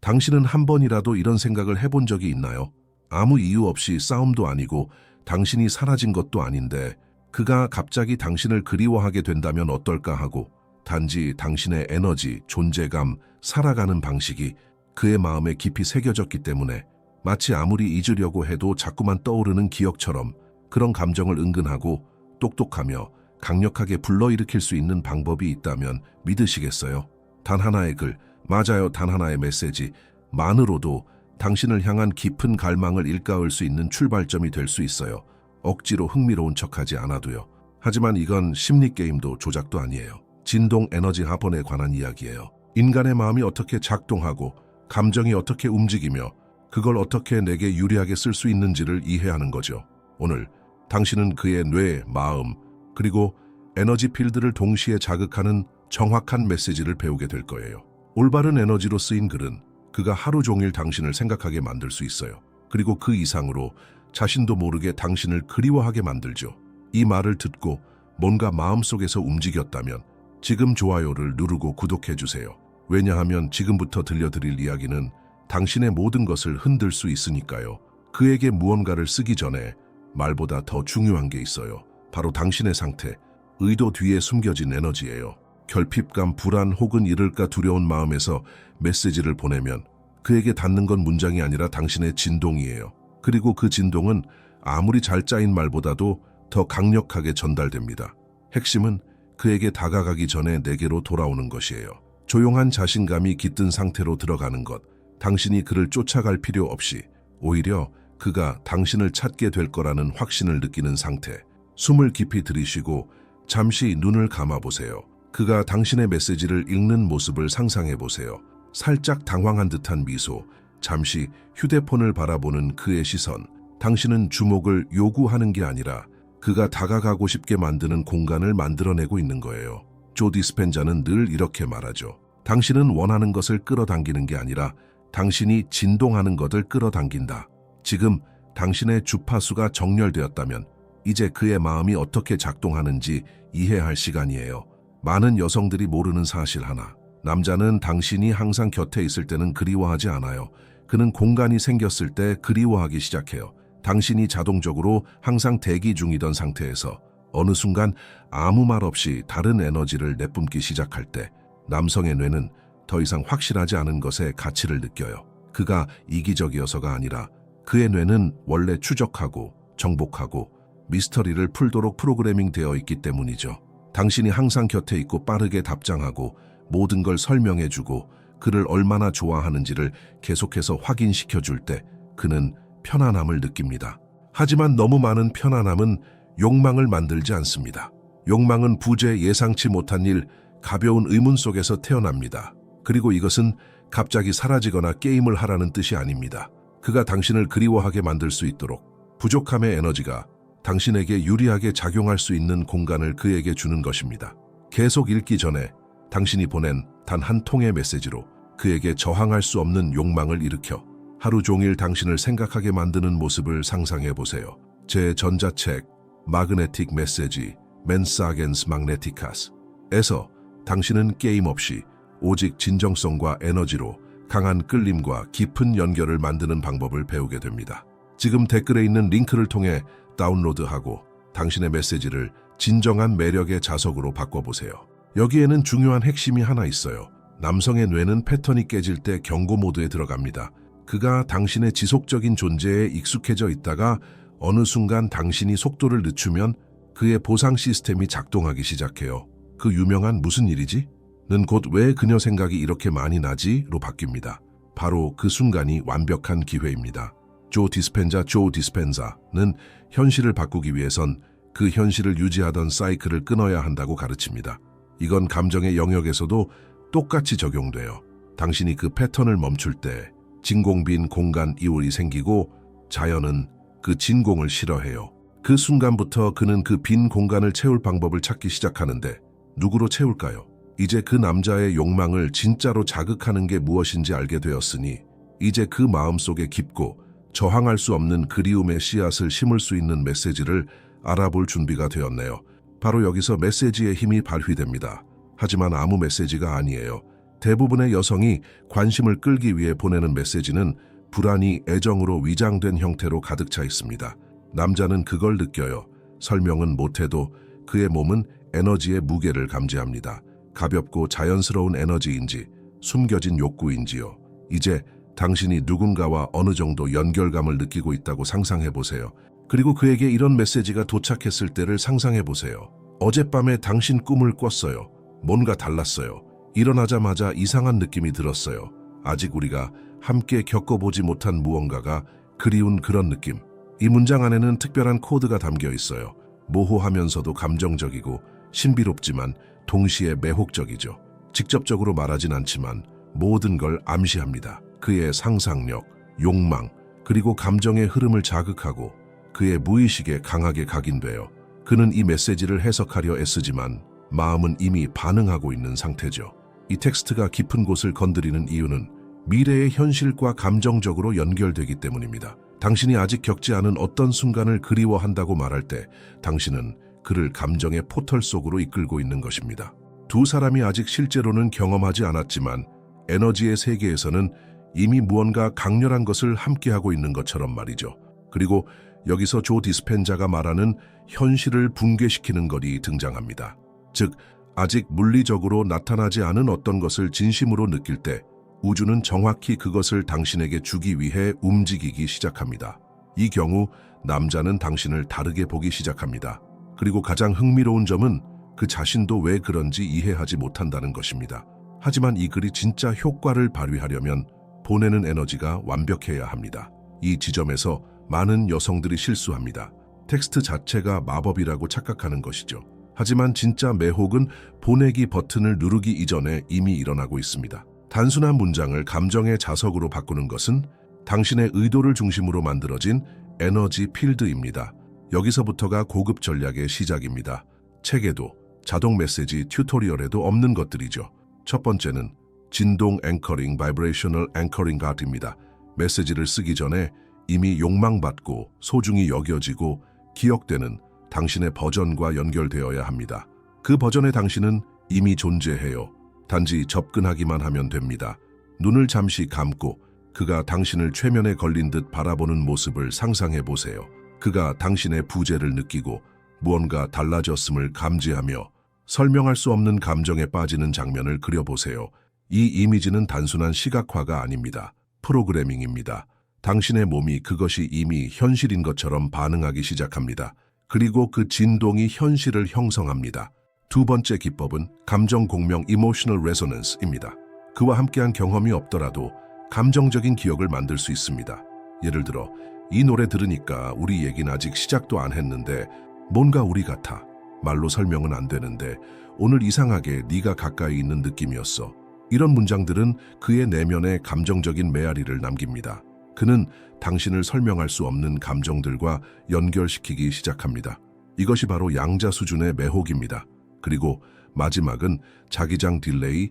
당신은 한 번이라도 이런 생각을 해본 적이 있나요? 아무 이유 없이 싸움도 아니고 당신이 사라진 것도 아닌데 그가 갑자기 당신을 그리워하게 된다면 어떨까 하고 단지 당신의 에너지, 존재감, 살아가는 방식이 그의 마음에 깊이 새겨졌기 때문에 마치 아무리 잊으려고 해도 자꾸만 떠오르는 기억처럼 그런 감정을 은근하고 똑똑하며 강력하게 불러일으킬 수 있는 방법이 있다면 믿으시겠어요? 단 하나의 글, 맞아요, 단 하나의 메시지만으로도 당신을 향한 깊은 갈망을 일깨울 수 있는 출발점이 될 수 있어요. 억지로 흥미로운 척하지 않아도요. 하지만 이건 심리게임도 조작도 아니에요. 진동 에너지 합원에 관한 이야기예요. 인간의 마음이 어떻게 작동하고 감정이 어떻게 움직이며 그걸 어떻게 내게 유리하게 쓸 수 있는지를 이해하는 거죠. 오늘 당신은 그의 뇌, 마음, 그리고 에너지 필드를 동시에 자극하는 정확한 메시지를 배우게 될 거예요. 올바른 에너지로 쓰인 글은 그가 하루 종일 당신을 생각하게 만들 수 있어요. 그리고 그 이상으로 자신도 모르게 당신을 그리워하게 만들죠. 이 말을 듣고 뭔가 마음속에서 움직였다면 지금 좋아요를 누르고 구독해주세요. 왜냐하면 지금부터 들려드릴 이야기는 당신의 모든 것을 흔들 수 있으니까요. 그에게 무언가를 쓰기 전에 말보다 더 중요한 게 있어요. 바로 당신의 상태, 의도 뒤에 숨겨진 에너지예요. 결핍감, 불안 혹은 이럴까 두려운 마음에서 메시지를 보내면 그에게 닿는 건 문장이 아니라 당신의 진동이에요. 그리고 그 진동은 아무리 잘 짜인 말보다도 더 강력하게 전달됩니다. 핵심은 그에게 다가가기 전에 내게로 돌아오는 것이에요. 조용한 자신감이 깃든 상태로 들어가는 것, 당신이 그를 쫓아갈 필요 없이 오히려 그가 당신을 찾게 될 거라는 확신을 느끼는 상태. 숨을 깊이 들이쉬고 잠시 눈을 감아보세요. 그가 당신의 메시지를 읽는 모습을 상상해보세요. 살짝 당황한 듯한 미소, 잠시 휴대폰을 바라보는 그의 시선. 당신은 주목을 요구하는 게 아니라 그가 다가가고 싶게 만드는 공간을 만들어내고 있는 거예요. 조 디스펜자는 늘 이렇게 말하죠. 당신은 원하는 것을 끌어당기는 게 아니라 당신이 진동하는 것을 끌어당긴다. 지금 당신의 주파수가 정렬되었다면 이제 그의 마음이 어떻게 작동하는지 이해할 시간이에요. 많은 여성들이 모르는 사실 하나. 남자는 당신이 항상 곁에 있을 때는 그리워하지 않아요. 그는 공간이 생겼을 때 그리워하기 시작해요. 당신이 자동적으로 항상 대기 중이던 상태에서 어느 순간 아무 말 없이 다른 에너지를 내뿜기 시작할 때 남성의 뇌는 더 이상 확실하지 않은 것에 가치를 느껴요. 그가 이기적이어서가 아니라 그의 뇌는 원래 추적하고 정복하고 미스터리를 풀도록 프로그래밍 되어 있기 때문이죠. 당신이 항상 곁에 있고 빠르게 답장하고 모든 걸 설명해주고 그를 얼마나 좋아하는지를 계속해서 확인시켜줄 때 그는 편안함을 느낍니다. 하지만 너무 많은 편안함은 욕망을 만들지 않습니다. 욕망은 부재, 예상치 못한 일, 가벼운 의문 속에서 태어납니다. 그리고 이것은 갑자기 사라지거나 게임을 하라는 뜻이 아닙니다. 그가 당신을 그리워하게 만들 수 있도록 부족함의 에너지가 당신에게 유리하게 작용할 수 있는 공간을 그에게 주는 것입니다. 계속 읽기 전에 당신이 보낸 단 한 통의 메시지로 그에게 저항할 수 없는 욕망을 일으켜 하루 종일 당신을 생각하게 만드는 모습을 상상해 보세요. 제 전자책 마그네틱 메시지 멘사겐스 magneticas에서 당신은 게임 없이 오직 진정성과 에너지로 강한 끌림과 깊은 연결을 만드는 방법을 배우게 됩니다. 지금 댓글에 있는 링크를 통해 다운로드하고 당신의 메시지를 진정한 매력의 자석으로 바꿔보세요. 여기에는 중요한 핵심이 하나 있어요. 남성의 뇌는 패턴이 깨질 때 경고 모드에 들어갑니다. 그가 당신의 지속적인 존재에 익숙해져 있다가 어느 순간 당신이 속도를 늦추면 그의 보상 시스템이 작동하기 시작해요. 그 유명한 무슨 일이지? 는 곧 왜 그녀 생각이 이렇게 많이 나지? 로 바뀝니다. 바로 그 순간이 완벽한 기회입니다. 조 디스펜자는 현실을 바꾸기 위해선 그 현실을 유지하던 사이클을 끊어야 한다고 가르칩니다. 이건 감정의 영역에서도 똑같이 적용돼요. 당신이 그 패턴을 멈출 때 진공빈 공간 이울이 생기고 자연은 그 진공을 싫어해요. 그 순간부터 그는 그 빈 공간을 채울 방법을 찾기 시작하는데 누구로 채울까요? 이제 그 남자의 욕망을 진짜로 자극하는 게 무엇인지 알게 되었으니 이제 그 마음속에 깊고 저항할 수 없는 그리움의 씨앗을 심을 수 있는 메시지를 알아볼 준비가 되었네요. 바로 여기서 메시지의 힘이 발휘됩니다. 하지만 아무 메시지가 아니에요. 대부분의 여성이 관심을 끌기 위해 보내는 메시지는 불안이 애정으로 위장된 형태로 가득 차 있습니다. 남자는 그걸 느껴요. 설명은 못해도 그의 몸은 에너지의 무게를 감지합니다. 가볍고 자연스러운 에너지인지 숨겨진 욕구인지요. 이제 당신이 누군가와 어느 정도 연결감을 느끼고 있다고 상상해 보세요. 그리고 그에게 이런 메시지가 도착했을 때를 상상해 보세요. 어젯밤에 당신 꿈을 꿨어요. 뭔가 달랐어요. 일어나자마자 이상한 느낌이 들었어요. 아직 우리가 함께 겪어보지 못한 무언가가 그리운 그런 느낌. 이 문장 안에는 특별한 코드가 담겨 있어요. 모호하면서도 감정적이고 신비롭지만 동시에 매혹적이죠. 직접적으로 말하진 않지만 모든 걸 암시합니다. 그의 상상력, 욕망, 그리고 감정의 흐름을 자극하고 그의 무의식에 강하게 각인돼요. 그는 이 메시지를 해석하려 애쓰지만 마음은 이미 반응하고 있는 상태죠. 이 텍스트가 깊은 곳을 건드리는 이유는 미래의 현실과 감정적으로 연결되기 때문입니다. 당신이 아직 겪지 않은 어떤 순간을 그리워한다고 말할 때 당신은 그를 감정의 포털 속으로 이끌고 있는 것입니다. 두 사람이 아직 실제로는 경험하지 않았지만 에너지의 세계에서는 이미 무언가 강렬한 것을 함께하고 있는 것처럼 말이죠. 그리고 여기서 조 디스펜자가 말하는 현실을 붕괴시키는 것이 등장합니다. 즉, 아직 물리적으로 나타나지 않은 어떤 것을 진심으로 느낄 때 우주는 정확히 그것을 당신에게 주기 위해 움직이기 시작합니다. 이 경우 남자는 당신을 다르게 보기 시작합니다. 그리고 가장 흥미로운 점은 그 자신도 왜 그런지 이해하지 못한다는 것입니다. 하지만 이 글이 진짜 효과를 발휘하려면 보내는 에너지가 완벽해야 합니다. 이 지점에서 많은 여성들이 실수합니다. 텍스트 자체가 마법이라고 착각하는 것이죠. 하지만 진짜 매혹은 보내기 버튼을 누르기 이전에 이미 일어나고 있습니다. 단순한 문장을 감정의 자석으로 바꾸는 것은 당신의 의도를 중심으로 만들어진 에너지 필드입니다. 여기서부터가 고급 전략의 시작입니다. 책에도 자동 메시지 튜토리얼에도 없는 것들이죠. 첫 번째는 진동 앵커링, 바이브레이셔널 앵커링 가드입니다. 메시지를 쓰기 전에 이미 욕망받고 소중히 여겨지고 기억되는 당신의 버전과 연결되어야 합니다. 그 버전의 당신은 이미 존재해요. 단지 접근하기만 하면 됩니다. 눈을 잠시 감고 그가 당신을 최면에 걸린 듯 바라보는 모습을 상상해 보세요. 그가 당신의 부재를 느끼고 무언가 달라졌음을 감지하며 설명할 수 없는 감정에 빠지는 장면을 그려보세요. 이 이미지는 단순한 시각화가 아닙니다. 프로그래밍입니다. 당신의 몸이 그것이 이미 현실인 것처럼 반응하기 시작합니다. 그리고 그 진동이 현실을 형성합니다. 두 번째 기법은 감정 공명 (emotional resonance입니다. 그와 함께한 경험이 없더라도 감정적인 기억을 만들 수 있습니다. 예를 들어 이 노래 들으니까 우리 얘기는 아직 시작도 안 했는데 뭔가 우리 같아. 말로 설명은 안 되는데 오늘 이상하게 네가 가까이 있는 느낌이었어. 이런 문장들은 그의 내면에 감정적인 메아리를 남깁니다. 그는 당신을 설명할 수 없는 감정들과 연결시키기 시작합니다. 이것이 바로 양자 수준의 매혹입니다. 그리고 마지막은 자기장 딜레이,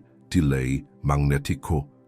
magnetic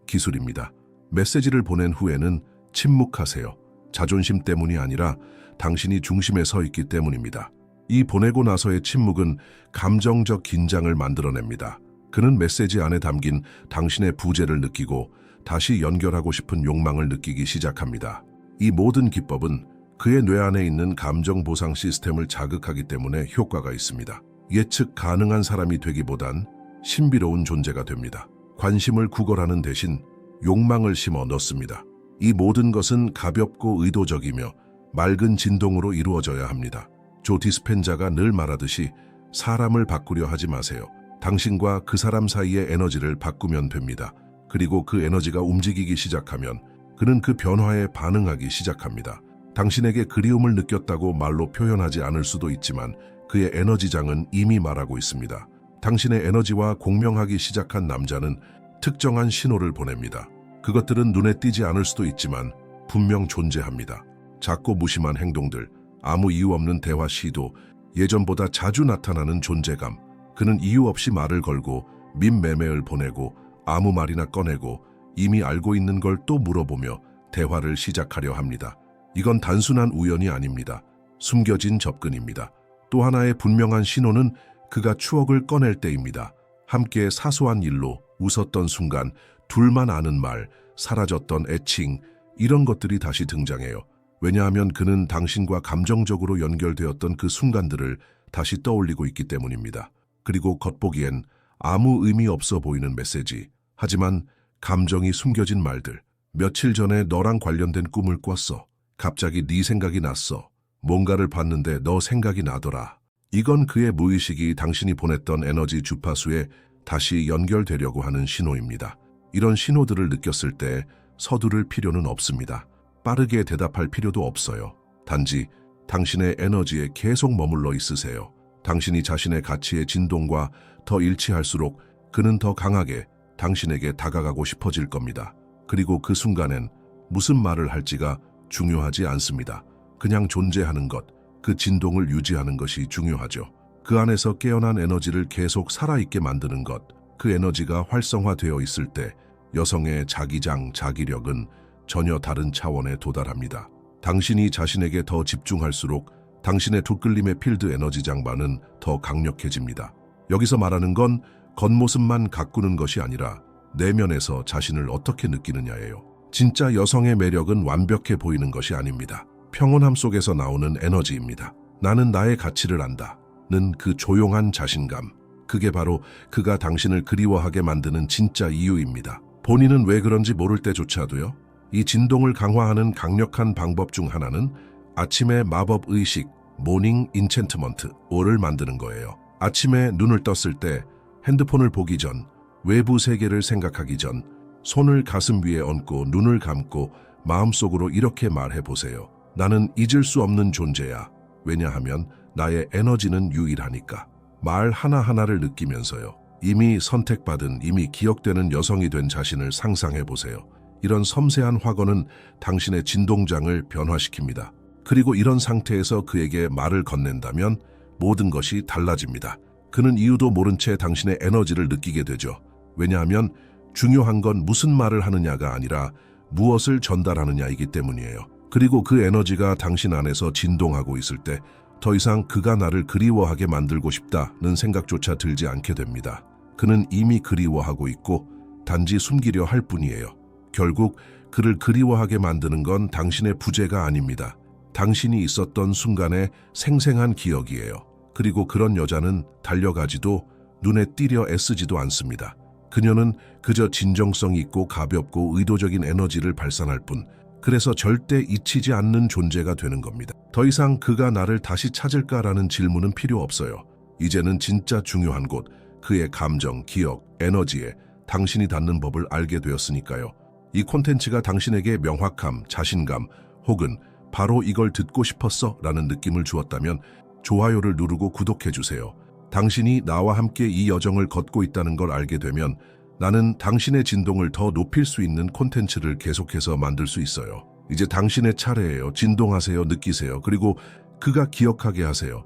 기술입니다. 메시지를 보낸 후에는 침묵하세요. 자존심 때문이 아니라 당신이 중심에 서 있기 때문입니다. 이 보내고 나서의 침묵은 감정적 긴장을 만들어냅니다. 그는 메시지 안에 담긴 당신의 부재를 느끼고 다시 연결하고 싶은 욕망을 느끼기 시작합니다. 이 모든 기법은 그의 뇌 안에 있는 감정 보상 시스템을 자극하기 때문에 효과가 있습니다. 예측 가능한 사람이 되기보단 신비로운 존재가 됩니다. 관심을 구걸하는 대신 욕망을 심어 넣습니다. 이 모든 것은 가볍고 의도적이며 맑은 진동으로 이루어져야 합니다. 조 디스펜자가 늘 말하듯이 사람을 바꾸려 하지 마세요. 당신과 그 사람 사이의 에너지를 바꾸면 됩니다. 그리고 그 에너지가 움직이기 시작하면 그는 그 변화에 반응하기 시작합니다. 당신에게 그리움을 느꼈다고 말로 표현하지 않을 수도 있지만 그의 에너지장은 이미 말하고 있습니다. 당신의 에너지와 공명하기 시작한 남자는 특정한 신호를 보냅니다. 그것들은 눈에 띄지 않을 수도 있지만 분명 존재합니다. 작고 무심한 행동들, 아무 이유 없는 대화 시도, 예전보다 자주 나타나는 존재감. 그는 이유 없이 말을 걸고 밈메메를 보내고 아무 말이나 꺼내고 이미 알고 있는 걸 또 물어보며 대화를 시작하려 합니다. 이건 단순한 우연이 아닙니다. 숨겨진 접근입니다. 또 하나의 분명한 신호는 그가 추억을 꺼낼 때입니다. 함께 사소한 일로 웃었던 순간, 둘만 아는 말, 사라졌던 애칭, 이런 것들이 다시 등장해요. 왜냐하면 그는 당신과 감정적으로 연결되었던 그 순간들을 다시 떠올리고 있기 때문입니다. 그리고 겉보기엔 아무 의미 없어 보이는 메시지, 하지만 감정이 숨겨진 말들. 며칠 전에 너랑 관련된 꿈을 꿨어. 갑자기 네 생각이 났어. 뭔가를 봤는데 너 생각이 나더라. 이건 그의 무의식이 당신이 보냈던 에너지 주파수에 다시 연결되려고 하는 신호입니다. 이런 신호들을 느꼈을 때 서두를 필요는 없습니다. 빠르게 대답할 필요도 없어요. 단지 당신의 에너지에 계속 머물러 있으세요. 당신이 자신의 가치의 진동과 더 일치할수록 그는 더 강하게 당신에게 다가가고 싶어질 겁니다. 그리고 그 순간엔 무슨 말을 할지가 중요하지 않습니다. 그냥 존재하는 것, 그 진동을 유지하는 것이 중요하죠. 그 안에서 깨어난 에너지를 계속 살아있게 만드는 것, 그 에너지가 활성화되어 있을 때 여성의 자기장, 자기력은 전혀 다른 차원에 도달합니다. 당신이 자신에게 더 집중할수록 당신의 툭끌림의 필드 에너지 장반은 더 강력해집니다. 여기서 말하는 건 겉모습만 가꾸는 것이 아니라 내면에서 자신을 어떻게 느끼느냐예요. 진짜 여성의 매력은 완벽해 보이는 것이 아닙니다. 평온함 속에서 나오는 에너지입니다. 나는 나의 가치를 안다는 그 조용한 자신감. 그게 바로 그가 당신을 그리워하게 만드는 진짜 이유입니다. 본인은 왜 그런지 모를 때조차도요. 이 진동을 강화하는 강력한 방법 중 하나는 아침의 마법 의식, 모닝 인챈트먼트를 만드는 거예요. 아침에 눈을 떴을 때 핸드폰을 보기 전, 외부 세계를 생각하기 전, 손을 가슴 위에 얹고 눈을 감고 마음속으로 이렇게 말해보세요. 나는 잊을 수 없는 존재야. 왜냐하면 나의 에너지는 유일하니까. 말 하나하나를 느끼면서요. 이미 선택받은, 이미 기억되는 여성이 된 자신을 상상해보세요. 이런 섬세한 확언은 당신의 진동장을 변화시킵니다. 그리고 이런 상태에서 그에게 말을 건넨다면 모든 것이 달라집니다. 그는 이유도 모른 채 당신의 에너지를 느끼게 되죠. 왜냐하면 중요한 건 무슨 말을 하느냐가 아니라 무엇을 전달하느냐이기 때문이에요. 그리고 그 에너지가 당신 안에서 진동하고 있을 때 더 이상 그가 나를 그리워하게 만들고 싶다는 생각조차 들지 않게 됩니다. 그는 이미 그리워하고 있고 단지 숨기려 할 뿐이에요. 결국 그를 그리워하게 만드는 건 당신의 부재가 아닙니다. 당신이 있었던 순간의 생생한 기억이에요. 그리고 그런 여자는 달려가지도 눈에 띄려 애쓰지도 않습니다. 그녀는 그저 진정성 있고 가볍고 의도적인 에너지를 발산할 뿐, 그래서 절대 잊히지 않는 존재가 되는 겁니다. 더 이상 그가 나를 다시 찾을까라는 질문은 필요 없어요. 이제는 진짜 중요한 곳, 그의 감정, 기억, 에너지에 당신이 닿는 법을 알게 되었으니까요. 이 콘텐츠가 당신에게 명확함, 자신감, 혹은 바로 이걸 듣고 싶었어 라는 느낌을 주었다면 좋아요를 누르고 구독해주세요. 당신이 나와 함께 이 여정을 걷고 있다는 걸 알게 되면 나는 당신의 진동을 더 높일 수 있는 콘텐츠를 계속해서 만들 수 있어요. 이제 당신의 차례예요. 진동하세요. 느끼세요. 그리고 그가 기억하게 하세요.